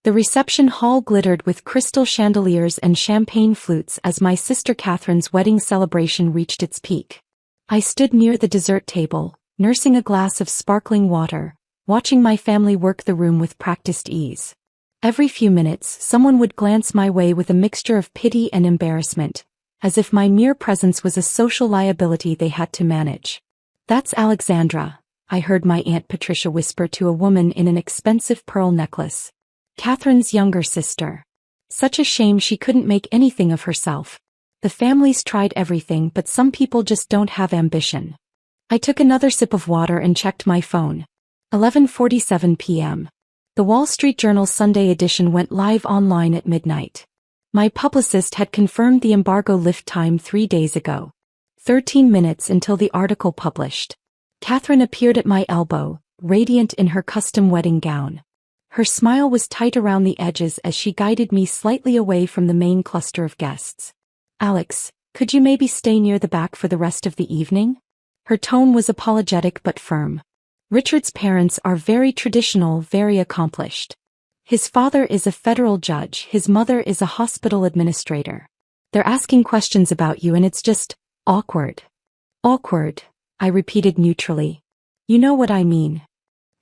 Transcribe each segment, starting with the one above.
The reception hall glittered with crystal chandeliers and champagne flutes as my sister Catherine's wedding celebration reached its peak. I stood near the dessert table, nursing a glass of sparkling water, watching my family work the room with practiced ease. Every few minutes, someone would glance my way with a mixture of pity and embarrassment, as if my mere presence was a social liability they had to manage. "That's Alexandra," I heard my Aunt Patricia whisper to a woman in an expensive pearl necklace. "Catherine's younger sister. Such a shame she couldn't make anything of herself. The family's tried everything, but some people just don't have ambition." I took another sip of water and checked my phone. 11:47 p.m. The Wall Street Journal Sunday edition went live online at midnight. My publicist had confirmed the embargo lift time 3 days ago. 13 minutes until the article published. Catherine appeared at my elbow, radiant in her custom wedding gown. Her smile was tight around the edges as she guided me slightly away from the main cluster of guests. "Alex, could you maybe stay near the back for the rest of the evening?" Her tone was apologetic but firm. Richard's parents are very traditional, very accomplished. His father is a federal judge, his mother is a hospital administrator. They're asking questions about you and it's just awkward. "Awkward," I repeated neutrally. "You know what I mean."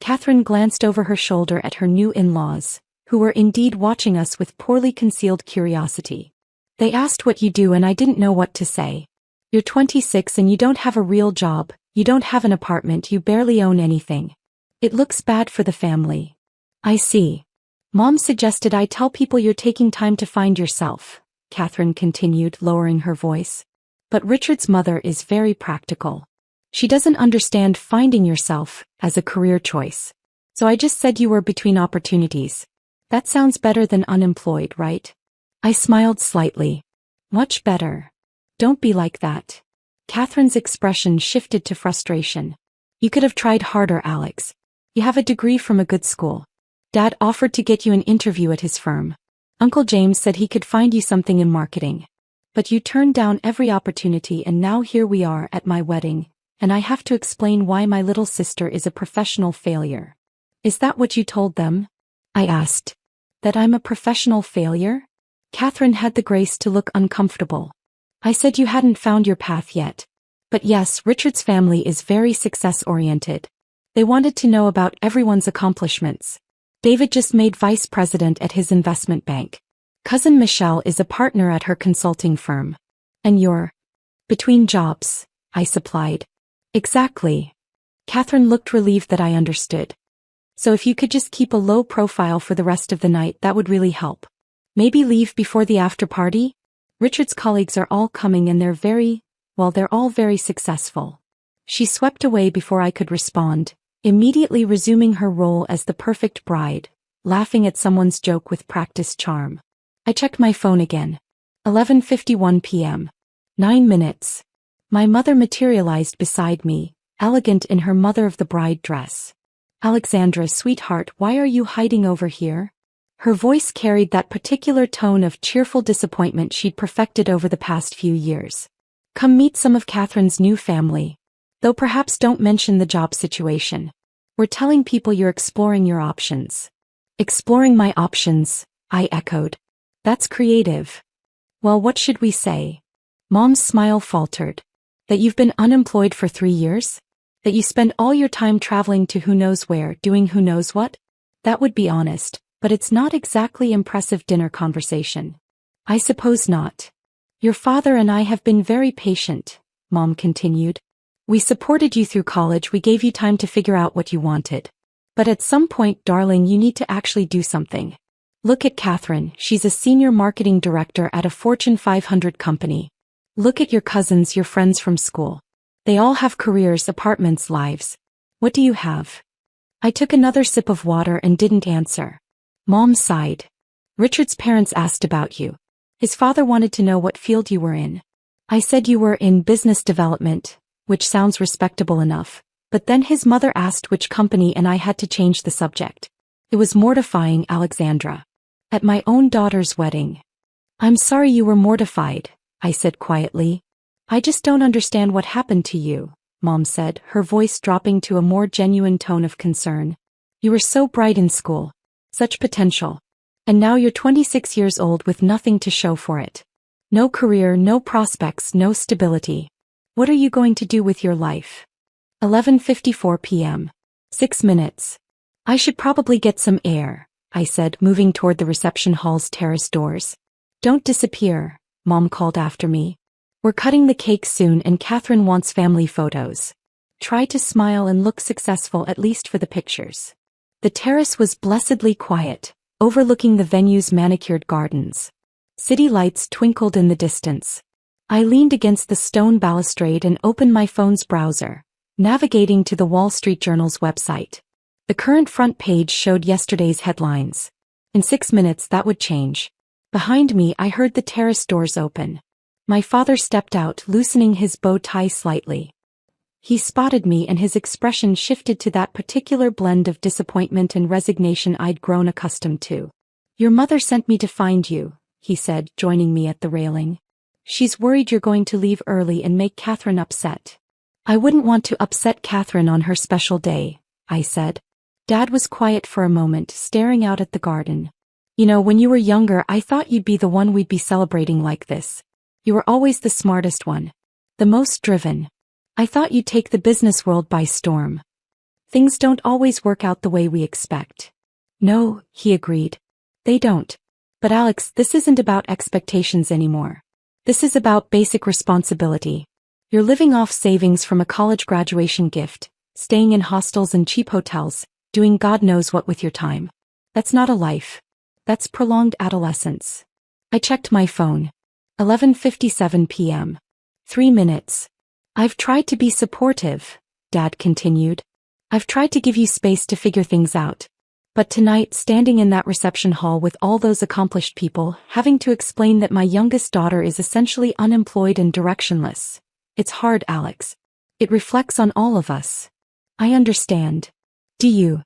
Catherine glanced over her shoulder at her new in-laws, who were indeed watching us with poorly concealed curiosity. "They asked what you do and I didn't know what to say. You're 26 and you don't have a real job. You don't have an apartment, you barely own anything. It looks bad for the family." "I see. Mom suggested I tell people you're taking time to find yourself," Catherine continued, lowering her voice. "But Richard's mother is very practical. She doesn't understand finding yourself as a career choice. So I just said you were between opportunities. That sounds better than unemployed, right?" I smiled slightly. "Much better. Don't be like that." Catherine's expression shifted to frustration. "You could have tried harder, Alex. You have a degree from a good school. Dad offered to get you an interview at his firm. Uncle James said he could find you something in marketing. But you turned down every opportunity and now here we are at my wedding, and I have to explain why my little sister is a professional failure." "Is that what you told them?" I asked. "That I'm a professional failure?" Catherine had the grace to look uncomfortable. "I said you hadn't found your path yet. But yes, Richard's family is very success-oriented. They wanted to know about everyone's accomplishments. David just made vice president at his investment bank. Cousin Michelle is a partner at her consulting firm. And you're between jobs," I supplied. "Exactly." Catherine looked relieved that I understood. "So if you could just keep a low profile for the rest of the night, that would really help. Maybe leave before the after party? Richard's colleagues are all coming and they're all very successful." She swept away before I could respond, immediately resuming her role as the perfect bride, laughing at someone's joke with practiced charm. I checked my phone again. 11:51 p.m. 9 minutes. My mother materialized beside me, elegant in her mother-of-the-bride dress. "Alexandra, sweetheart, why are you hiding over here?" Her voice carried that particular tone of cheerful disappointment she'd perfected over the past few years. "Come meet some of Catherine's new family. Though perhaps don't mention the job situation. We're telling people you're exploring your options." "Exploring my options," I echoed. "That's creative." "Well, what should we say?" Mom's smile faltered. "That you've been unemployed for 3 years? That you spend all your time traveling to who knows where, doing who knows what? That would be honest. But it's not exactly impressive dinner conversation." "I suppose not. Your father and I have been very patient," Mom continued. "We supported you through college, we gave you time to figure out what you wanted. But at some point, darling, you need to actually do something. Look at Catherine, she's a senior marketing director at a Fortune 500 company. Look at your cousins, your friends from school. They all have careers, apartments, lives. What do you have?" I took another sip of water and didn't answer. Mom sighed. "Richard's parents asked about you. His father wanted to know what field you were in. I said you were in business development, which sounds respectable enough, but then his mother asked which company and I had to change the subject. It was mortifying, Alexandra. At my own daughter's wedding." "I'm sorry you were mortified," I said quietly. "I just don't understand what happened to you," Mom said, her voice dropping to a more genuine tone of concern. "You were so bright in school. Such potential. And now you're 26 years old with nothing to show for it. No career, no prospects, no stability. What are you going to do with your life? 11:54 p.m. 6 minutes. I should probably get some air, I said, moving toward the reception hall's terrace doors. Don't disappear, Mom called after me. We're cutting the cake soon and Catherine wants family photos. Try to smile and look successful at least for the pictures. The terrace was blessedly quiet, overlooking the venue's manicured gardens. City lights twinkled in the distance. I leaned against the stone balustrade and opened my phone's browser, navigating to the Wall Street Journal's website. The current front page showed yesterday's headlines. In 6 minutes that would change. Behind me I heard the terrace doors open. My father stepped out, loosening his bow tie slightly. He spotted me and his expression shifted to that particular blend of disappointment and resignation I'd grown accustomed to. Your mother sent me to find you, he said, joining me at the railing. She's worried you're going to leave early and make Catherine upset. I wouldn't want to upset Catherine on her special day, I said. Dad was quiet for a moment, staring out at the garden. You know, when you were younger I thought you'd be the one we'd be celebrating like this. You were always the smartest one. The most driven. I thought you'd take the business world by storm. Things don't always work out the way we expect. No, he agreed. They don't. But Alex, this isn't about expectations anymore. This is about basic responsibility. You're living off savings from a college graduation gift, staying in hostels and cheap hotels, doing God knows what with your time. That's not a life. That's prolonged adolescence. I checked my phone. 11:57 p.m. 3 minutes. I've tried to be supportive, Dad continued. I've tried to give you space to figure things out. But tonight, standing in that reception hall with all those accomplished people, having to explain that my youngest daughter is essentially unemployed and directionless. It's hard, Alex. It reflects on all of us. I understand. Do you?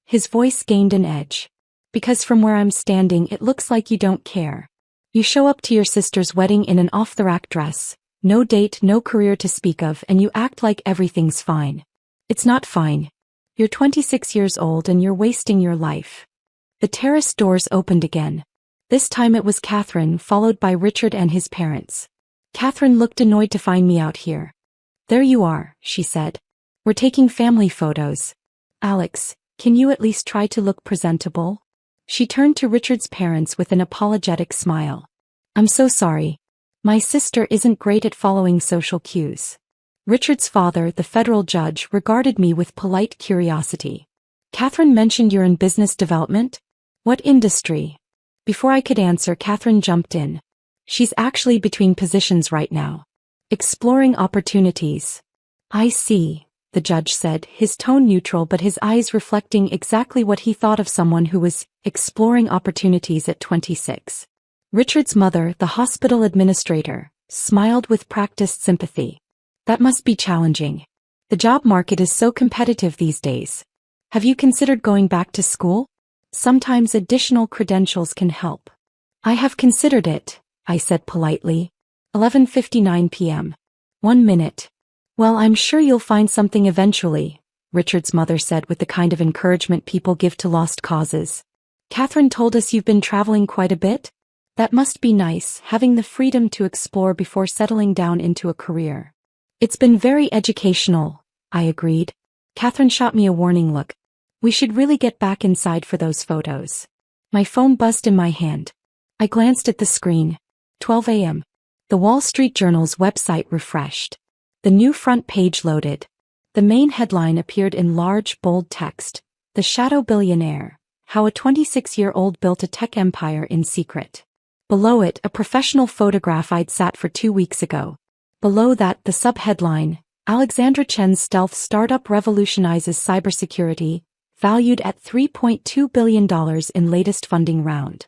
His voice gained an edge. Because from where I'm standing it looks like you don't care. You show up to your sister's wedding in an off-the-rack dress, no date, no career to speak of, and you act like everything's fine. It's not fine. You're 26 years old and you're wasting your life. The terrace doors opened again. This time it was Catherine, followed by Richard and his parents. Catherine looked annoyed to find me out here. There you are, she said. We're taking family photos. Alex, can you at least try to look presentable? She turned to Richard's parents with an apologetic smile. I'm so sorry. My sister isn't great at following social cues. Richard's father, the federal judge, regarded me with polite curiosity. Catherine mentioned you're in business development? What industry? Before I could answer, Catherine jumped in. She's actually between positions right now. Exploring opportunities. I see, the judge said, his tone neutral but his eyes reflecting exactly what he thought of someone who was exploring opportunities at 26. Richard's mother, the hospital administrator, smiled with practiced sympathy. That must be challenging. The job market is so competitive these days. Have you considered going back to school? Sometimes additional credentials can help. I have considered it, I said politely. 11:59 p.m. 1 minute. Well, I'm sure you'll find something eventually, Richard's mother said with the kind of encouragement people give to lost causes. Catherine told us you've been traveling quite a bit? That must be nice, having the freedom to explore before settling down into a career. It's been very educational, I agreed. Catherine shot me a warning look. We should really get back inside for those photos. My phone buzzed in my hand. I glanced at the screen. 12 a.m. The Wall Street Journal's website refreshed. The new front page loaded. The main headline appeared in large, bold text. The Shadow Billionaire. How a 26-year-old built a tech empire in secret. Below it, a professional photograph I'd sat for 2 weeks ago. Below that, the subheadline, Alexandra Chen's stealth startup revolutionizes cybersecurity, valued at $3.2 billion in latest funding round.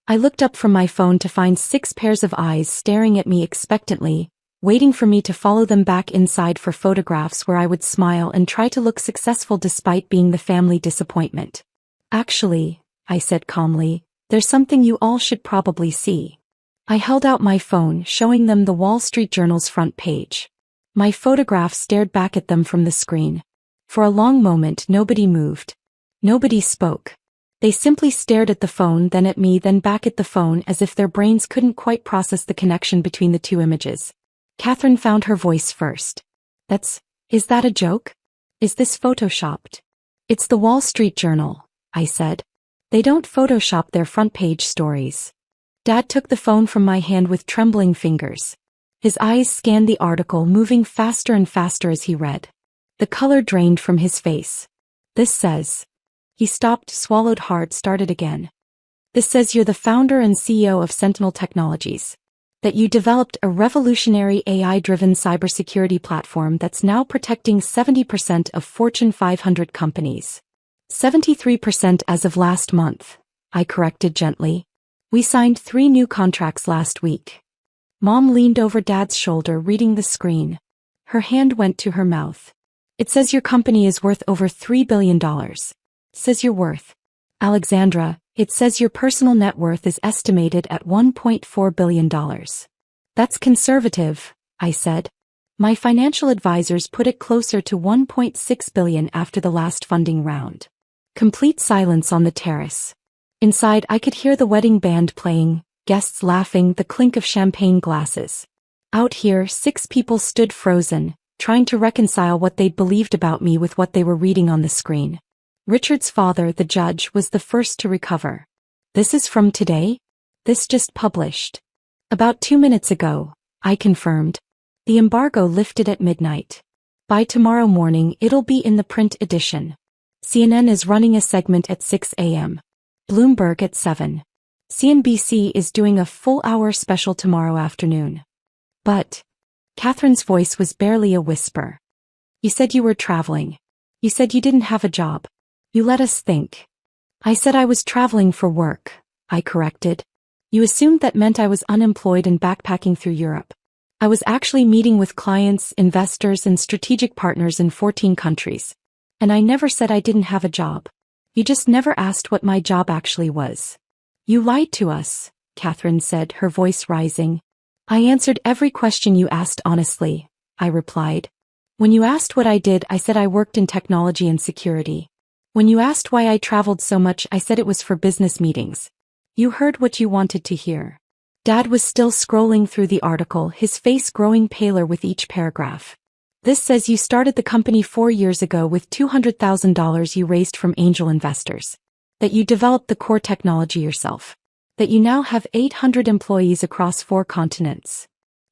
I looked up from my phone to find 6 pairs of eyes staring at me expectantly, waiting for me to follow them back inside for photographs where I would smile and try to look successful despite being the family disappointment. Actually, I said calmly, there's something you all should probably see. I held out my phone, showing them the Wall Street Journal's front page. My photograph stared back at them from the screen. For a long moment nobody moved. Nobody spoke. They simply stared at the phone, then at me, then back at the phone, as if their brains couldn't quite process the connection between the two images. Catherine found her voice first. Is that a joke? Is this photoshopped? It's the Wall Street Journal, I said. They don't Photoshop their front page stories. Dad took the phone from my hand with trembling fingers. His eyes scanned the article, moving faster and faster as he read. The color drained from his face. This says. He stopped, swallowed hard, started again. This says you're the founder and CEO of Sentinel Technologies. That you developed a revolutionary AI-driven cybersecurity platform that's now protecting 70% of Fortune 500 companies. 73% as of last month, I corrected gently. We signed 3 new contracts last week. Mom leaned over Dad's shoulder, reading the screen. Her hand went to her mouth. It says your company is worth over $3 billion. Says you're worth. Alexandra, it says your personal net worth is estimated at $1.4 billion. That's conservative, I said. My financial advisors put it closer to $1.6 billion after the last funding round. Complete silence on the terrace. Inside, I could hear the wedding band playing, guests laughing, the clink of champagne glasses. Out here, 6 people stood frozen, trying to reconcile what they'd believed about me with what they were reading on the screen. Richard's father, the judge, was the first to recover. This is from today? This just published. About 2 minutes ago, I confirmed. The embargo lifted at midnight. By tomorrow morning, it'll be in the print edition. CNN is running a segment at 6 a.m. Bloomberg at 7. CNBC is doing a full-hour special tomorrow afternoon. But Catherine's voice was barely a whisper. You said you were traveling. You said you didn't have a job. You let us think. I said I was traveling for work, I corrected. You assumed that meant I was unemployed and backpacking through Europe. I was actually meeting with clients, investors, and strategic partners in 14 countries. And I never said I didn't have a job. You just never asked what my job actually was. You lied to us, Catherine said, her voice rising. I answered every question you asked honestly, I replied. When you asked what I did, I said I worked in technology and security. When you asked why I traveled so much, I said it was for business meetings. You heard what you wanted to hear. Dad was still scrolling through the article, his face growing paler with each paragraph. This says you started the company 4 years ago with $200,000 you raised from angel investors. That you developed the core technology yourself. That you now have 800 employees across 4 continents.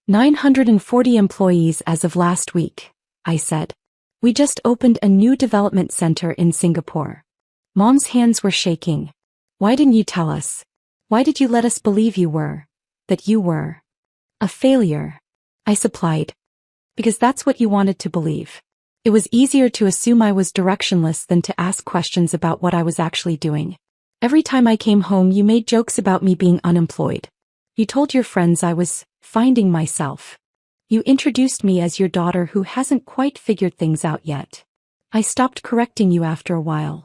940 employees as of last week, I said. We just opened a new development center in Singapore. Mom's hands were shaking. Why didn't you tell us? Why did you let us believe that you were a failure? I supplied. Because that's what you wanted to believe. It was easier to assume I was directionless than to ask questions about what I was actually doing. Every time I came home, you made jokes about me being unemployed. You told your friends I was finding myself. You introduced me as your daughter who hasn't quite figured things out yet. I stopped correcting you after a while.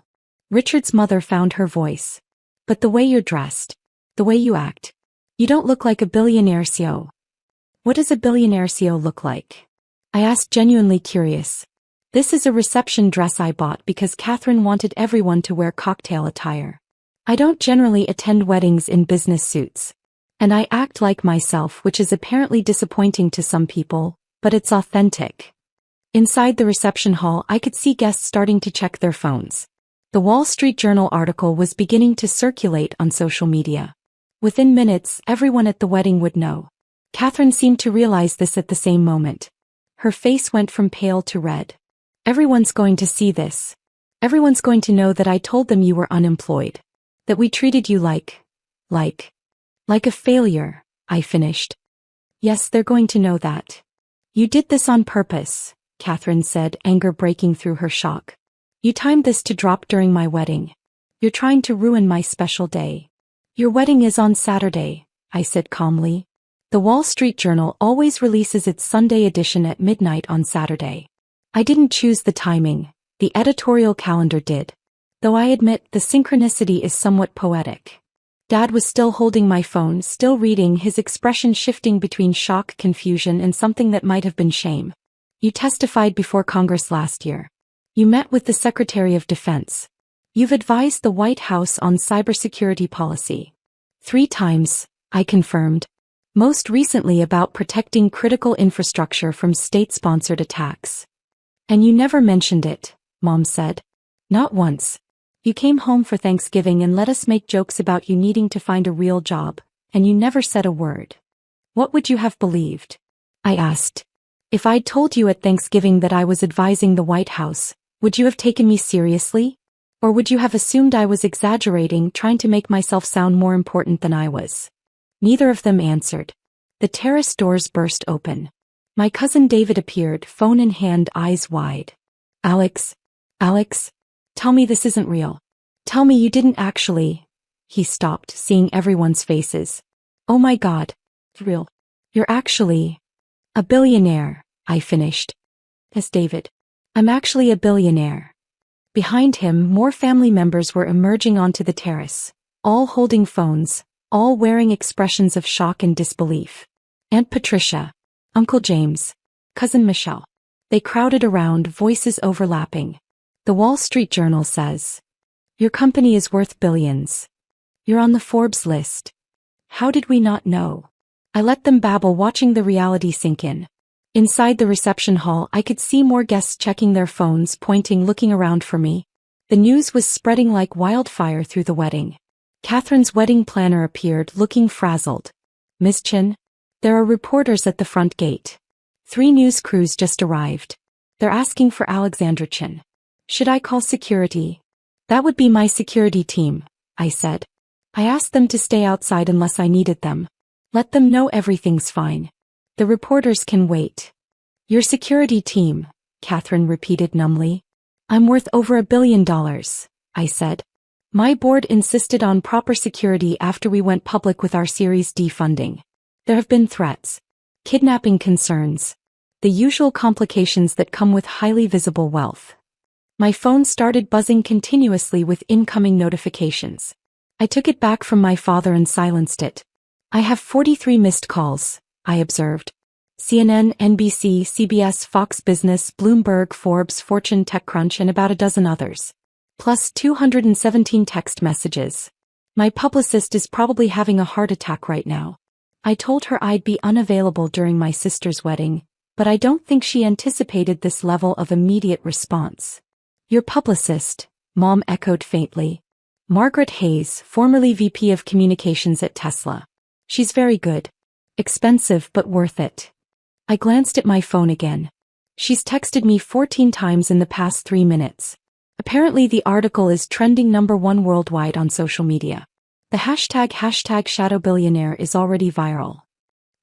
Richard's mother found her voice. But the way you're dressed, the way you act, you don't look like a billionaire CEO. What does a billionaire CEO look like? I asked, genuinely curious. This is a reception dress I bought because Catherine wanted everyone to wear cocktail attire. I don't generally attend weddings in business suits. And I act like myself, which is apparently disappointing to some people, but it's authentic. Inside the reception hall, I could see guests starting to check their phones. The Wall Street Journal article was beginning to circulate on social media. Within minutes, everyone at the wedding would know. Catherine seemed to realize this at the same moment. Her face went from pale to red. Everyone's going to see this. Everyone's going to know that I told them you were unemployed. That we treated you like a failure, I finished. Yes, they're going to know that. You did this on purpose, Catherine said, anger breaking through her shock. You timed this to drop during my wedding. You're trying to ruin my special day. Your wedding is on Saturday, I said calmly. The Wall Street Journal always releases its Sunday edition at midnight on Saturday. I didn't choose the timing, the editorial calendar did. Though I admit the synchronicity is somewhat poetic. Dad was still holding my phone, still reading, his expression shifting between shock, confusion, and something that might have been shame. You testified before Congress last year. You met with the Secretary of Defense. You've advised the White House on cybersecurity policy. 3 times, I confirmed. Most recently about protecting critical infrastructure from state-sponsored attacks. And you never mentioned it, Mom said. Not once. You came home for Thanksgiving and let us make jokes about you needing to find a real job, and you never said a word. What would you have believed? I asked. If I'd told you at Thanksgiving that I was advising the White House, would you have taken me seriously? Or would you have assumed I was exaggerating, trying to make myself sound more important than I was? Neither of them answered. The terrace doors burst open. My cousin David appeared, phone in hand, eyes wide. Alex, tell me this isn't real. Tell me you didn't actually. He stopped, seeing everyone's faces. Oh my God. Real. You're actually a billionaire, I finished. Yes, David. I'm actually a billionaire. Behind him, more family members were emerging onto the terrace, all holding phones, all wearing expressions of shock and disbelief. Aunt Patricia, Uncle James, Cousin Michelle. They crowded around, voices overlapping. The Wall Street Journal says, your company is worth billions. You're on the Forbes list. How did we not know? I let them babble, watching the reality sink in. Inside the reception hall, I could see more guests checking their phones, pointing, looking around for me. The news was spreading like wildfire through the wedding. Catherine's wedding planner appeared, looking frazzled. Miss Chin? There are reporters at the front gate. 3 news crews just arrived. They're asking for Alexandra Chin. Should I call security? That would be my security team, I said. I asked them to stay outside unless I needed them. Let them know everything's fine. The reporters can wait. Your security team, Catherine repeated numbly. I'm worth over $1 billion, I said. My board insisted on proper security after we went public with our Series D funding. There have been threats, kidnapping concerns, the usual complications that come with highly visible wealth. My phone started buzzing continuously with incoming notifications. I took it back from my father and silenced it. I have 43 missed calls, I observed. CNN, NBC, CBS, Fox Business, Bloomberg, Forbes, Fortune, TechCrunch, and about a dozen others. Plus 217 text messages. My publicist is probably having a heart attack right now. I told her I'd be unavailable during my sister's wedding, but I don't think she anticipated this level of immediate response. Your publicist, Mom echoed faintly. Margaret Hayes, formerly VP of Communications at Tesla. She's very good. Expensive but worth it. I glanced at my phone again. She's texted me 14 times in the past 3 minutes. Apparently the article is trending #1 worldwide on social media. The hashtag #ShadowBillionaire is already viral.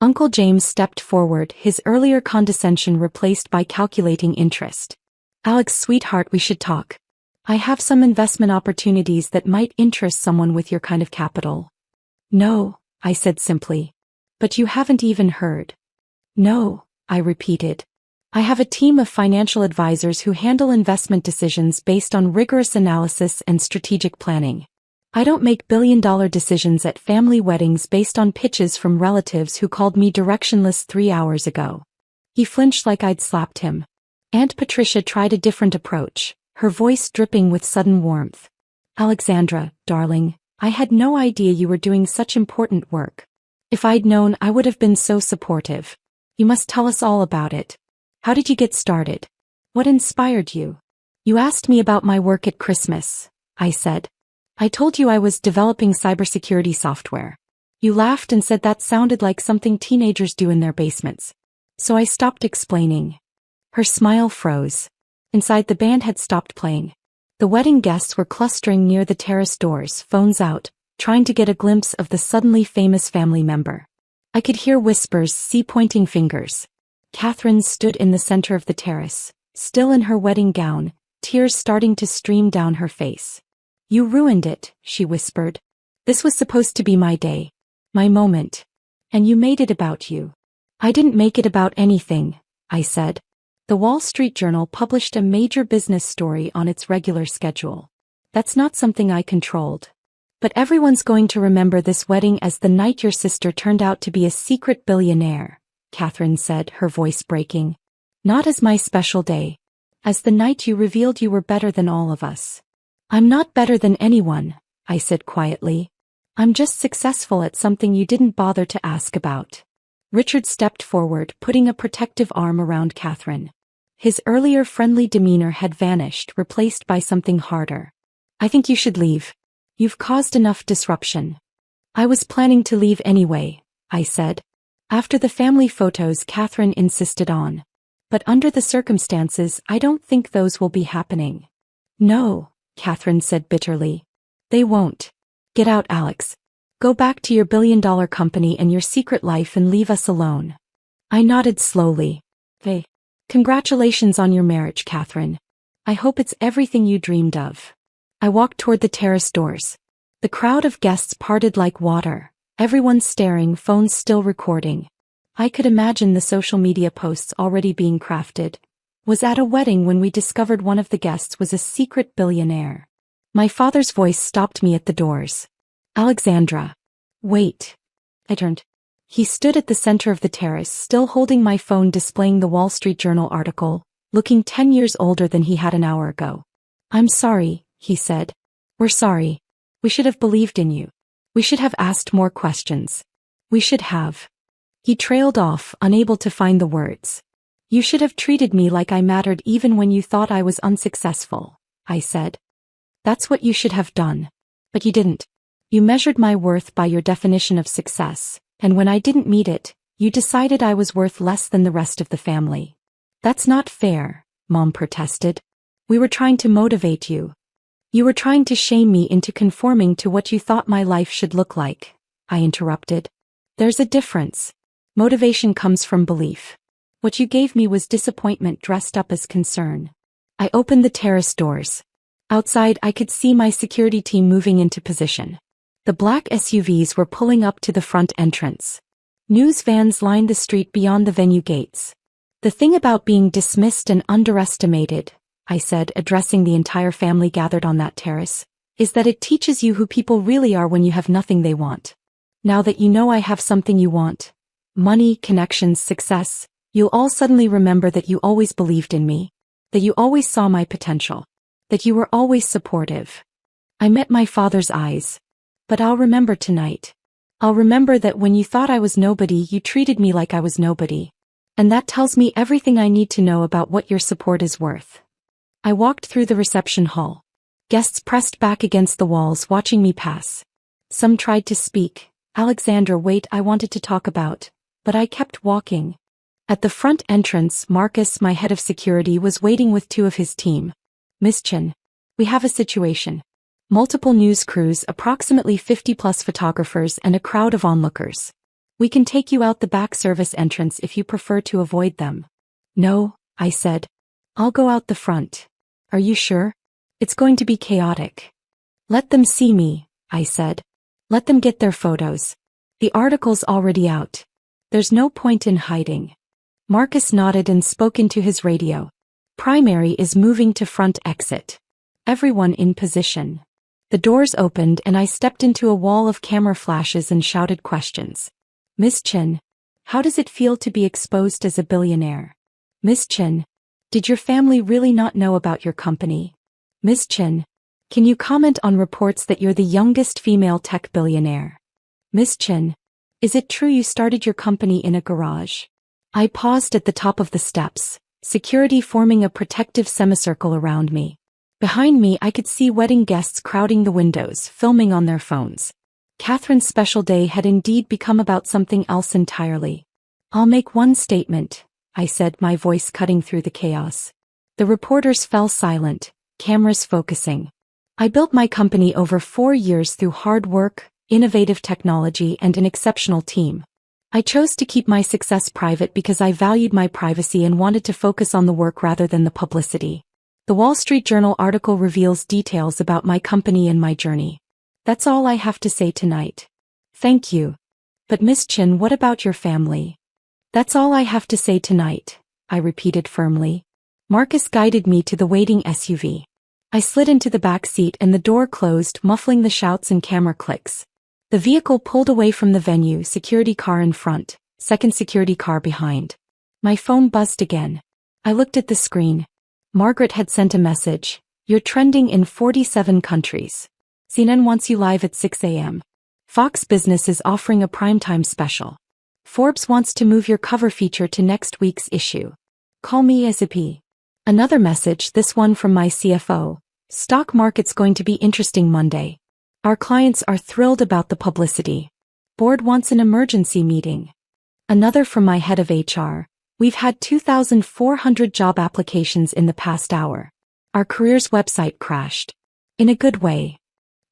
Uncle James stepped forward, his earlier condescension replaced by calculating interest. Alex, sweetheart, we should talk. I have some investment opportunities that might interest someone with your kind of capital. No, I said simply. But you haven't even heard. No, I repeated. I have a team of financial advisors who handle investment decisions based on rigorous analysis and strategic planning. I don't make billion-dollar decisions at family weddings based on pitches from relatives who called me directionless 3 hours ago. He flinched like I'd slapped him. Aunt Patricia tried a different approach, her voice dripping with sudden warmth. Alexandra, darling, I had no idea you were doing such important work. If I'd known, I would have been so supportive. You must tell us all about it. How did you get started? What inspired you? You asked me about my work at Christmas, I said. I told you I was developing cybersecurity software. You laughed and said that sounded like something teenagers do in their basements. So I stopped explaining. Her smile froze. Inside, the band had stopped playing. The wedding guests were clustering near the terrace doors, phones out, trying to get a glimpse of the suddenly famous family member. I could hear whispers, see pointing fingers. Catherine stood in the center of the terrace, still in her wedding gown, tears starting to stream down her face. You ruined it, she whispered. This was supposed to be my day. My moment. And you made it about you. I didn't make it about anything, I said. The Wall Street Journal published a major business story on its regular schedule. That's not something I controlled. But everyone's going to remember this wedding as the night your sister turned out to be a secret billionaire, Catherine said, her voice breaking. Not as my special day. As the night you revealed you were better than all of us. I'm not better than anyone, I said quietly. I'm just successful at something you didn't bother to ask about. Richard stepped forward, putting a protective arm around Catherine. His earlier friendly demeanor had vanished, replaced by something harder. I think you should leave. You've caused enough disruption. I was planning to leave anyway, I said. After the family photos Catherine insisted on. But under the circumstances, I don't think those will be happening. No, Catherine said bitterly. They won't. Get out, Alex. Go back to your billion-dollar company and your secret life and leave us alone. I nodded slowly. Hey. Congratulations on your marriage, Catherine. I hope it's everything you dreamed of. I walked toward the terrace doors. The crowd of guests parted like water, everyone staring, phones still recording. I could imagine the social media posts already being crafted. Was at a wedding when we discovered one of the guests was a secret billionaire. My father's voice stopped me at the doors. Alexandra. Wait. I turned. He stood at the center of the terrace, still holding my phone displaying the Wall Street Journal article, looking 10 years older than he had an hour ago. I'm sorry, he said. We're sorry. We should have believed in you. We should have asked more questions. We should have. He trailed off, unable to find the words. You should have treated me like I mattered even when you thought I was unsuccessful, I said. That's what you should have done. But you didn't. You measured my worth by your definition of success, and when I didn't meet it, you decided I was worth less than the rest of the family. That's not fair, Mom protested. We were trying to motivate you. You were trying to shame me into conforming to what you thought my life should look like, I interrupted. There's a difference. Motivation comes from belief. What you gave me was disappointment dressed up as concern. I opened the terrace doors. Outside, I could see my security team moving into position. The black SUVs were pulling up to the front entrance. News vans lined the street beyond the venue gates. The thing about being dismissed and underestimated, I said, addressing the entire family gathered on that terrace, is that it teaches you who people really are when you have nothing they want. Now that you know I have something you want, money, connections, success, you'll all suddenly remember that you always believed in me, that you always saw my potential, that you were always supportive. I met my father's eyes. But I'll remember tonight. I'll remember that when you thought I was nobody, you treated me like I was nobody. And that tells me everything I need to know about what your support is worth. I walked through the reception hall. Guests pressed back against the walls watching me pass. Some tried to speak. Alexandra, wait, I wanted to talk about. But I kept walking. At the front entrance, Marcus, my head of security, was waiting with two of his team. Miss Chen. We have a situation. Multiple news crews, approximately 50+ photographers and a crowd of onlookers. We can take you out the back service entrance if you prefer to avoid them. No, I said. I'll go out the front. Are you sure? It's going to be chaotic. Let them see me, I said. Let them get their photos. The article's already out. There's no point in hiding. Marcus nodded and spoke into his radio. Primary is moving to front exit. Everyone in position. The doors opened and I stepped into a wall of camera flashes and shouted questions. Miss Chen, how does it feel to be exposed as a billionaire? Miss Chen, did your family really not know about your company? Miss Chen, can you comment on reports that you're the youngest female tech billionaire? Miss Chen, is it true you started your company in a garage? I paused at the top of the steps, security forming a protective semicircle around me. Behind me I could see wedding guests crowding the windows, filming on their phones. Catherine's special day had indeed become about something else entirely. I'll make one statement, I said, my voice cutting through the chaos. The reporters fell silent, cameras focusing. I built my company over 4 years through hard work, innovative technology, and an exceptional team. I chose to keep my success private because I valued my privacy and wanted to focus on the work rather than the publicity. The Wall Street Journal article reveals details about my company and my journey. That's all I have to say tonight. Thank you. But Miss Chen, what about your family? That's all I have to say tonight, I repeated firmly. Marcus guided me to the waiting SUV. I slid into the back seat and the door closed, muffling the shouts and camera clicks. The vehicle pulled away from the venue, security car in front, second security car behind. My phone buzzed again. I looked at the screen. Margaret had sent a message. You're trending in 47 countries. CNN wants you live at 6 a.m. Fox Business is offering a primetime special. Forbes wants to move your cover feature to next week's issue. Call me as a P. Another message, this one from my CFO. Stock market's going to be interesting Monday. Our clients are thrilled about the publicity. Board wants an emergency meeting. Another from my head of HR. We've had 2,400 job applications in the past hour. Our careers website crashed. In a good way.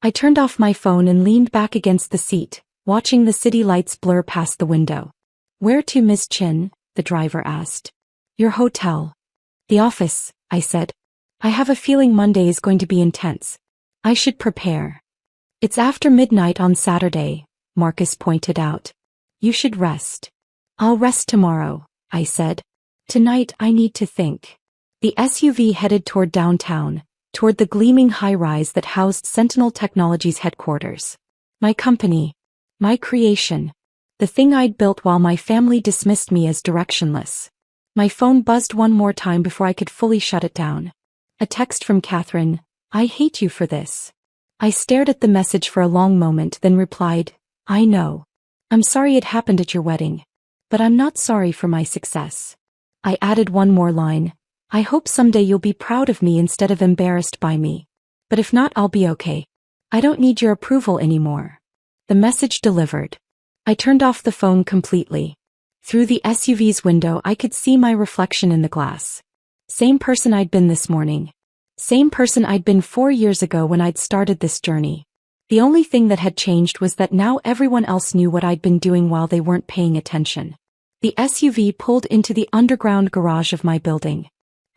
I turned off my phone and leaned back against the seat, watching the city lights blur past the window. Where to, Ms. Chin? The driver asked. Your hotel. The office, I said. I have a feeling Monday is going to be intense. I should prepare. It's after midnight on Saturday, Marcus pointed out. You should rest. I'll rest tomorrow, I said. Tonight I need to think. The SUV headed toward downtown, toward the gleaming high-rise that housed Sentinel Technologies headquarters. My company. My creation. The thing I'd built while my family dismissed me as directionless. My phone buzzed one more time before I could fully shut it down. A text from Catherine. I hate you for this. I stared at the message for a long moment, then replied, I know. I'm sorry it happened at your wedding. But I'm not sorry for my success. I added one more line. I hope someday you'll be proud of me instead of embarrassed by me. But if not, I'll be okay. I don't need your approval anymore. The message delivered. I turned off the phone completely. Through the SUV's window I could see my reflection in the glass. Same person I'd been this morning. Same person I'd been 4 years ago when I'd started this journey. The only thing that had changed was that now everyone else knew what I'd been doing while they weren't paying attention. The SUV pulled into the underground garage of my building.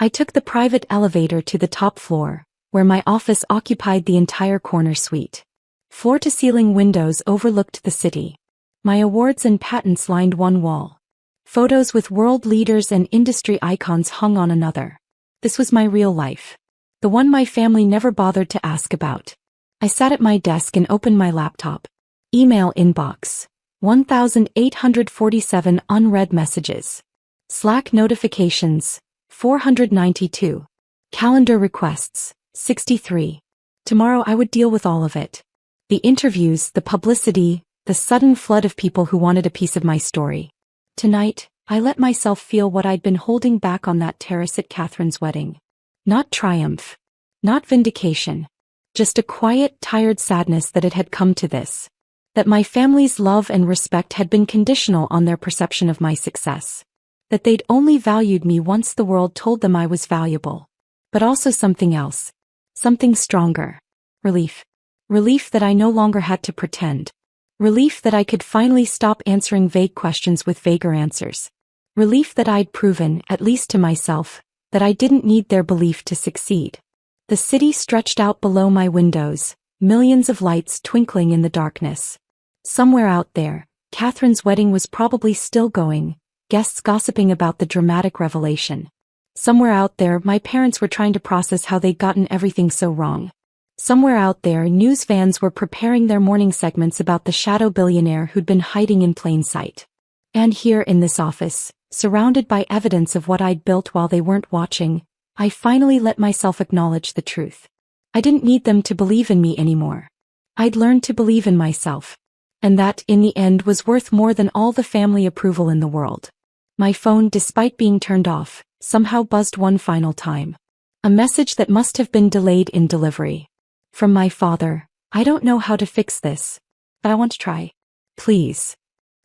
I took the private elevator to the top floor, where my office occupied the entire corner suite. Floor-to-ceiling windows overlooked the city. My awards and patents lined one wall. Photos with world leaders and industry icons hung on another. This was my real life. The one my family never bothered to ask about. I sat at my desk and opened my laptop. Email inbox. 1,847 unread messages. Slack notifications. 492. Calendar requests. 63. Tomorrow I would deal with all of it. The interviews, the publicity, the sudden flood of people who wanted a piece of my story. Tonight, I let myself feel what I'd been holding back on that terrace at Catherine's wedding. Not triumph. Not vindication. Just a quiet, tired sadness that it had come to this. That my family's love and respect had been conditional on their perception of my success. That they'd only valued me once the world told them I was valuable. But also something else. Something stronger. Relief. Relief that I no longer had to pretend. Relief that I could finally stop answering vague questions with vaguer answers. Relief that I'd proven, at least to myself, that I didn't need their belief to succeed. The city stretched out below my windows, millions of lights twinkling in the darkness. Somewhere out there, Catherine's wedding was probably still going, guests gossiping about the dramatic revelation. Somewhere out there, my parents were trying to process how they'd gotten everything so wrong. Somewhere out there, news fans were preparing their morning segments about the shadow billionaire who'd been hiding in plain sight. And here in this office, surrounded by evidence of what I'd built while they weren't watching, I finally let myself acknowledge the truth. I didn't need them to believe in me anymore. I'd learned to believe in myself. And that, in the end, was worth more than all the family approval in the world. My phone, despite being turned off, somehow buzzed one final time. A message that must have been delayed in delivery. From my father. I don't know how to fix this, but I want to try. Please.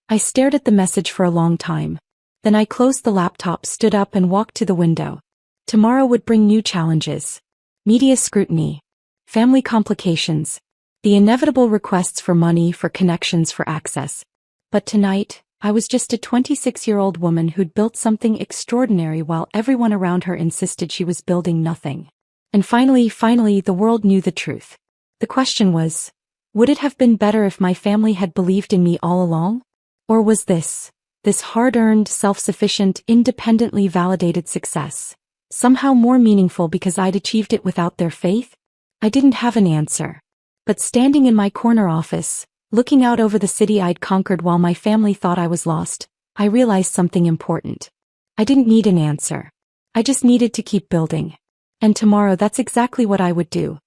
I stared at the message for a long time. Then I closed the laptop, stood up and walked to the window. Tomorrow would bring new challenges. Media scrutiny. Family complications. The inevitable requests for money, for connections, for access. But tonight, I was just a 26-year-old woman who'd built something extraordinary while everyone around her insisted she was building nothing. And finally, the world knew the truth. The question was, would it have been better if my family had believed in me all along? Or was this hard-earned, self-sufficient, independently validated success, somehow more meaningful because I'd achieved it without their faith? I didn't have an answer. But standing in my corner office, looking out over the city I'd conquered while my family thought I was lost, I realized something important. I didn't need an answer. I just needed to keep building. And tomorrow that's exactly what I would do.